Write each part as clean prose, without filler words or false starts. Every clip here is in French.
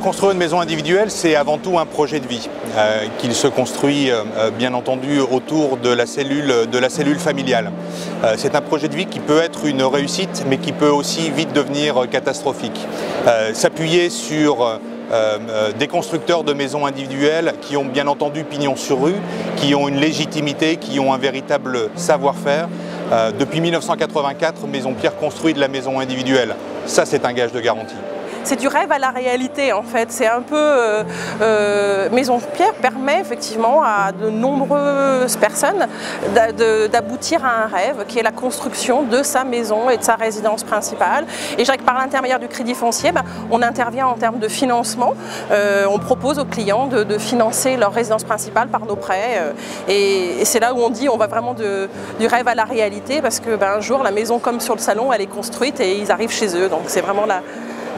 Construire une maison individuelle, c'est avant tout un projet de vie qu'il se construit bien entendu autour de la cellule familiale. C'est un projet de vie qui peut être une réussite, mais qui peut aussi vite devenir catastrophique. S'appuyer sur des constructeurs de maisons individuelles qui ont bien entendu pignon sur rue, qui ont une légitimité, qui ont un véritable savoir-faire. Depuis 1984, Maison Pierre construit de la maison individuelle. Ça, c'est un gage de garantie. C'est du rêve à la réalité en fait. C'est un peu Maison Pierre permet effectivement à de nombreuses personnes d'aboutir à un rêve qui est la construction de sa maison et de sa résidence principale. Et je dirais que par l'intermédiaire du crédit foncier, on intervient en termes de financement. On propose aux clients de financer leur résidence principale par nos prêts. Et c'est là où on dit on va vraiment du rêve à la réalité parce que un jour la maison comme sur le salon elle est construite et ils arrivent chez eux. Donc c'est vraiment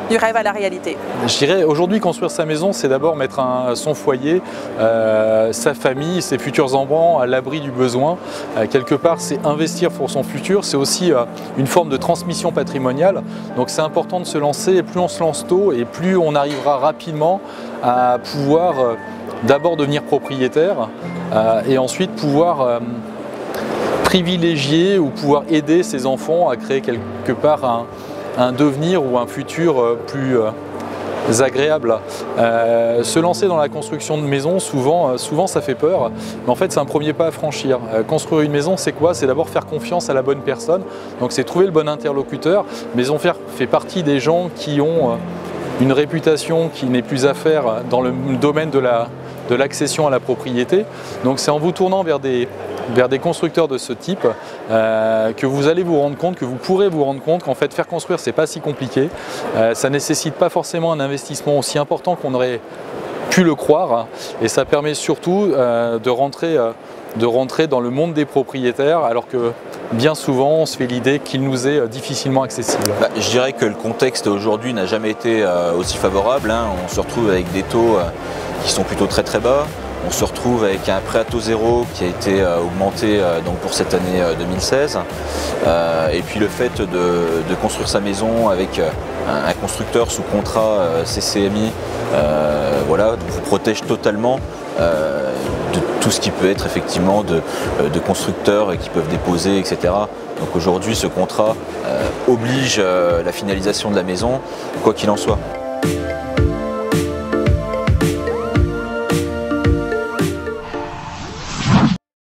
du rêve à la réalité. Je dirais aujourd'hui construire sa maison, c'est d'abord mettre son foyer, sa famille, ses futurs enfants à l'abri du besoin. Quelque part, c'est investir pour son futur, c'est aussi une forme de transmission patrimoniale. Donc c'est important de se lancer, et plus on se lance tôt et plus on arrivera rapidement à pouvoir d'abord devenir propriétaire et ensuite pouvoir privilégier ou pouvoir aider ses enfants à créer quelque part un devenir ou un futur plus agréable. Se lancer dans la construction de maisons, souvent ça fait peur, mais en fait c'est un premier pas à franchir. Construire une maison, c'est quoi? C'est d'abord faire confiance à la bonne personne, donc c'est trouver le bon interlocuteur. Maison Pierre fait partie des gens qui ont une réputation qui n'est plus à faire dans le domaine de l'accession à la propriété, donc c'est en vous tournant vers des constructeurs de ce type que vous allez vous rendre compte, que vous pourrez vous rendre compte qu'en fait faire construire c'est pas si compliqué, ça nécessite pas forcément un investissement aussi important qu'on aurait pu le croire et ça permet surtout de rentrer dans le monde des propriétaires alors que bien souvent on se fait l'idée qu'il nous est difficilement accessible. Je dirais que le contexte aujourd'hui n'a jamais été aussi favorable, hein. On se retrouve avec des taux qui sont plutôt très bas. On se retrouve avec un prêt à taux zéro qui a été augmenté donc pour cette année 2016. Et puis le fait de construire sa maison avec un constructeur sous contrat CCMI voilà, vous protège totalement de tout ce qui peut être effectivement de constructeurs qui peuvent déposer, etc. Donc aujourd'hui ce contrat oblige la finalisation de la maison, quoi qu'il en soit.